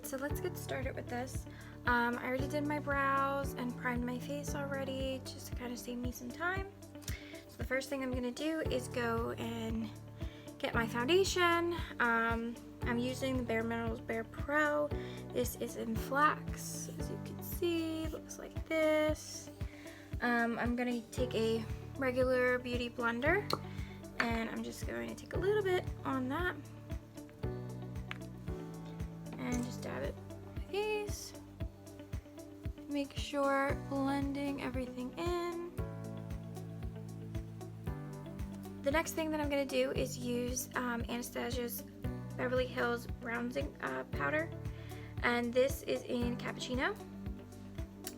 Alright, so let's get started with this. I already did my brows and primed my face already, just to kind of save me some time. So the first thing I'm going to do is go and get my foundation. I'm using the bareMinerals barePRO. This is in flax, as you can see, looks like this. I'm going to take a regular beauty blender, and I'm just going to take a little bit on that and just dab it on my face. Make sure blending everything in. The next thing that I'm going to do is use Anastasia's Beverly Hills bronzing powder, and this is in Cappuccino,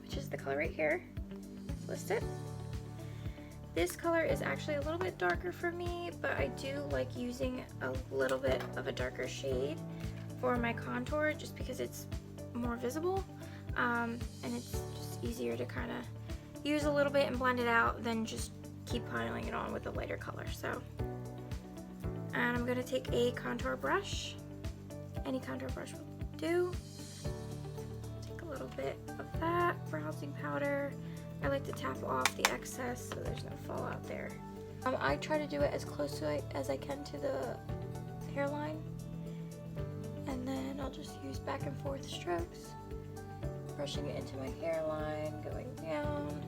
which is the color right here listed. This color is actually a little bit darker for me, but I do like using a little bit of a darker shade for my contour just because it's more visible, and it's just easier to kind of use a little bit and blend it out than just keep piling it on with a lighter color. So, and I'm going to take a contour brush. Any contour brush will do. Take a little bit of that bronzing powder. I like to tap off the excess so there's no fallout there. I try to do it as close to as I can to the hairline, and then I'll just use back and forth strokes, brushing it into my hairline, going down.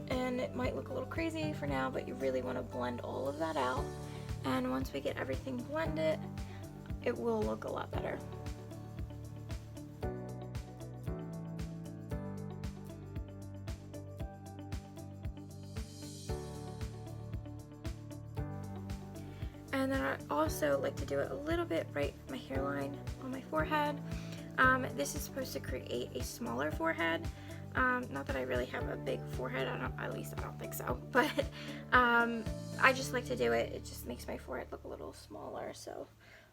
And it might look a little crazy for now, but you really want to blend all of that out, and once we get everything blended, it will look a lot better. And then I also like to do it a little bit right at my hairline on my forehead. This is supposed to create a smaller forehead. Not that I really have a big forehead, at least I don't think so, but I just like to do it. It just makes my forehead look a little smaller. So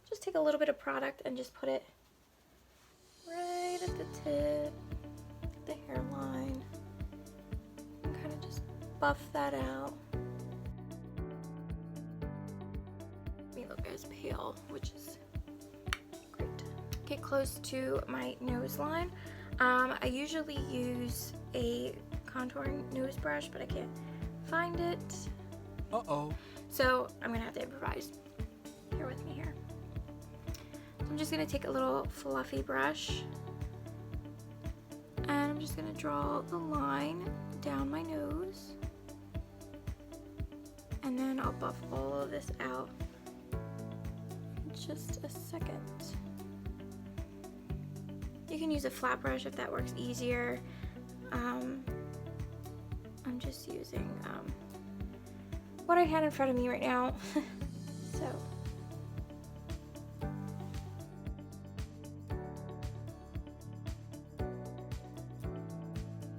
just take a little bit of product and just put it right at the tip, the hairline, and kind of just buff that out. Me look as pale, which is great. Get close to my nose line. I usually use a contouring nose brush, but I can't find it. Uh-oh. So I'm gonna have to improvise. Bear with me here. So I'm just gonna take a little fluffy brush, and I'm just gonna draw the line down my nose, and then I'll buff all of this out in just a second. You can use a flat brush if that works easier. I'm just using what I had in front of me right now. So.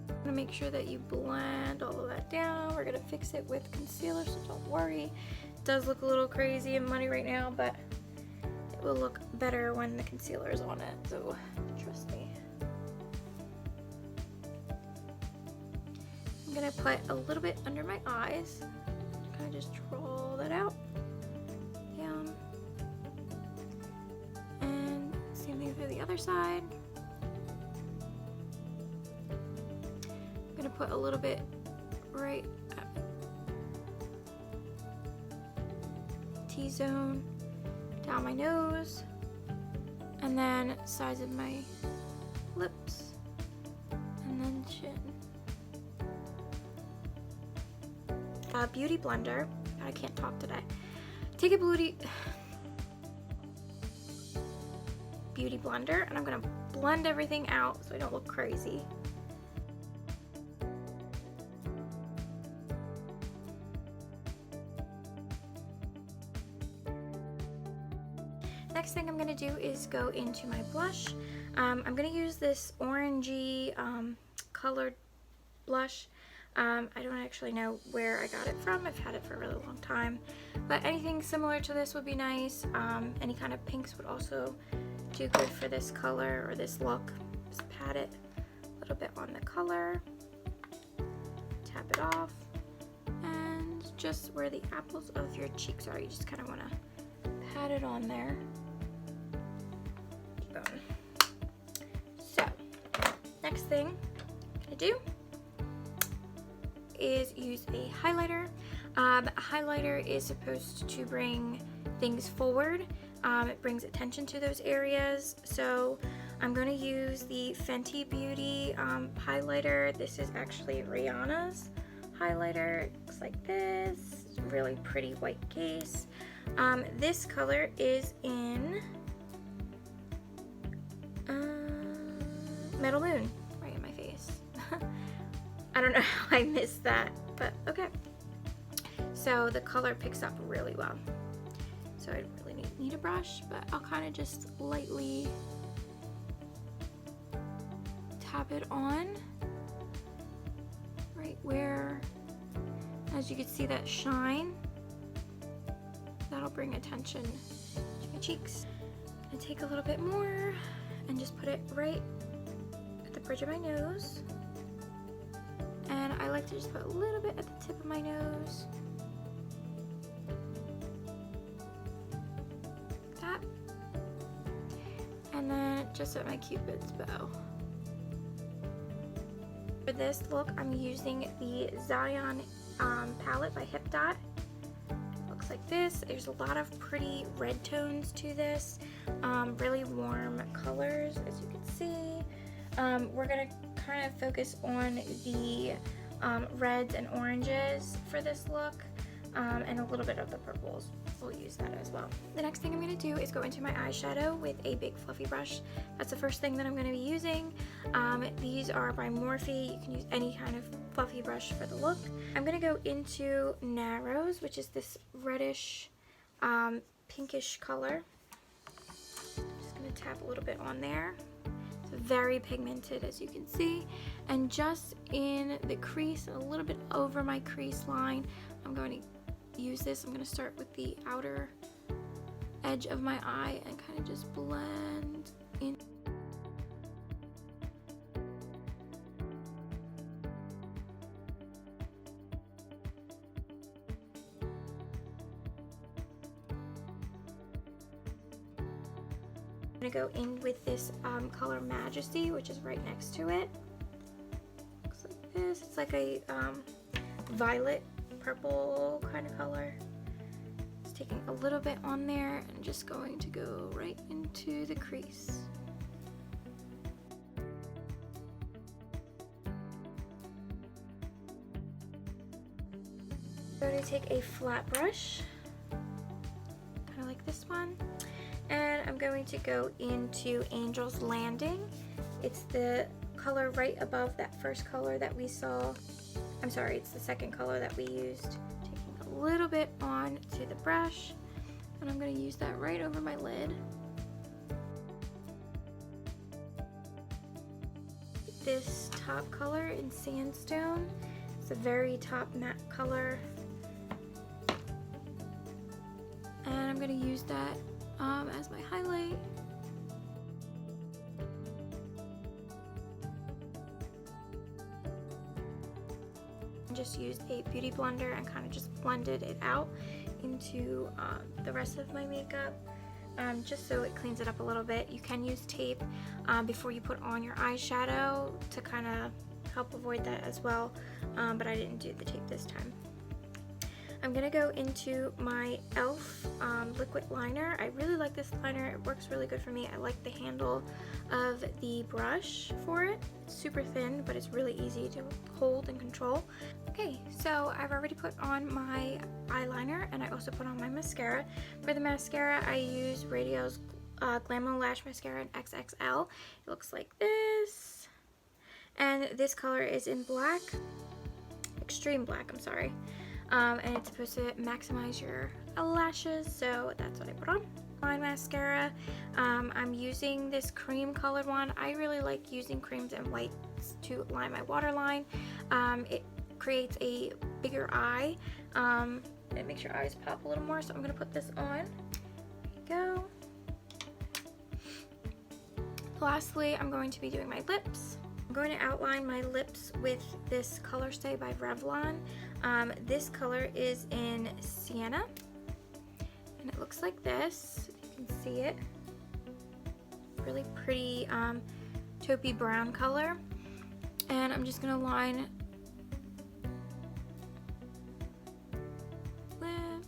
I'm gonna make sure that you blend all of that down. We're gonna fix it with concealer, so don't worry. It does look a little crazy and muddy right now, but it will look better when the concealer is on it, so trust me. I'm gonna put a little bit under my eyes, kind of just draw that out, down, and same thing for the other side. I'm gonna put a little bit right at T-zone, down my nose, and then sides of my lips, and then chin. Beauty blender. I can't talk today. Take a beauty blender, and I'm gonna blend everything out so I don't look crazy. Next thing I'm going to do is go into my blush. I'm going to use this orangey colored blush. I don't actually know where I got it from. I've had it for a really long time. But anything similar to this would be nice. Any kind of pinks would also do good for this color or this look. Just pat it a little bit on the color. Tap it off. And just where the apples of your cheeks are, you just kind of want to pat it on there. cheekbone. So, next thing I'm gonna do is use a highlighter. Highlighter is supposed to bring things forward. It brings attention to those areas. So I'm going to use the Fenty Beauty highlighter. This is actually Rihanna's highlighter. It looks like this. Really pretty white case. This color is in Metal Moon. Right in my face. I don't know how I missed that, but okay. So the color picks up really well. So I really need a brush, but I'll kind of just lightly tap it on right where, as you can see, that shine. That'll bring attention to my cheeks. I'm gonna take a little bit more and just put it right at the bridge of my nose. And I like to just put a little bit at the tip of my nose. And then just at my cupid's bow. For this look, I'm using the Zion palette by Hip Dot. It looks like this. There's a lot of pretty red tones to this, really warm colors, as you can see. We're gonna kind of focus on the reds and oranges for this look, and a little bit of the purples. We'll use that as well. The next thing I'm going to do is go into my eyeshadow with a big fluffy brush. That's the first thing that I'm going to be using. These are by Morphe. You can use any kind of fluffy brush for the look. I'm going to go into Narrows, which is this reddish, pinkish color. Just going to tap a little bit on there. It's very pigmented, as you can see. And just in the crease, a little bit over my crease line, I'm going to use this. I'm going to start with the outer edge of my eye and kind of just blend in. I'm going to go in with this color Majesty, which is right next to it. Looks like this. It's like a violet purple kind of color. Just taking a little bit on there and just going to go right into the crease. I'm going to take a flat brush, kind of like this one, and I'm going to go into Angel's Landing. It's the color right above that first color that we saw. I'm sorry, it's the second color that we used. Taking a little bit on to the brush, and I'm going to use that right over my lid. This top color in Sandstone, it's a very top matte color, and I'm going to use that as my highlight. Just used a beauty blender and kind of just blended it out into the rest of my makeup, just so it cleans it up a little bit. You can use tape before you put on your eyeshadow to kind of help avoid that as well, but I didn't do the tape this time. I'm going to go into my e.l.f. liquid liner. I really like this liner. It works really good for me. I like the handle of the brush for it. It's super thin, but it's really easy to hold and control. Okay, so I've already put on my eyeliner, and I also put on my mascara. For the mascara, I use Rodial's Glamolash mascara in XXL. It looks like this. And this color is in black. Extreme black, I'm sorry. And it's supposed to maximize your lashes, so that's what I put on. My mascara, I'm using this cream colored one. I really like using creams and whites to line my waterline. It creates a bigger eye. It makes your eyes pop a little more, so I'm going to put this on. There you go. Lastly, I'm going to be doing my lips. I'm going to outline my lips with this ColorStay by Revlon. This color is in Sienna, and it looks like this, if you can see it. really pretty taupey brown color. And I'm just going to line lips.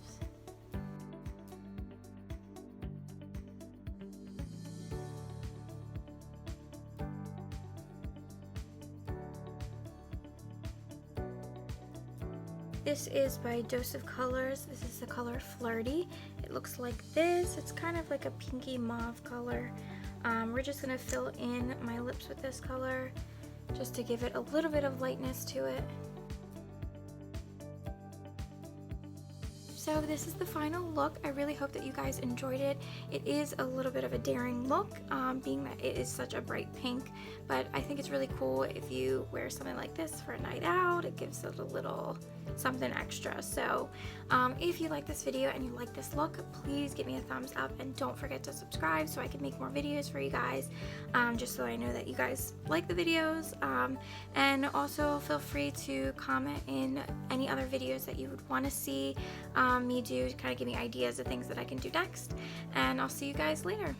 This is by Dose of Colors. This is the color Flirty. It looks like this. It's kind of like a pinky mauve color. We're just going to fill in my lips with this color just to give it a little bit of lightness to it. So this is the final look. I really hope that you guys enjoyed it. It is a little bit of a daring look, being that it is such a bright pink, but I think it's really cool if you wear something like this for a night out. It gives it a little something extra. So if you like this video and you like this look, please give me a thumbs up and don't forget to subscribe so I can make more videos for you guys, just so I know that you guys like the videos. And also feel free to comment in any other videos that you would want to see me do to kind of give me ideas of things that I can do next. And I'll see you guys later.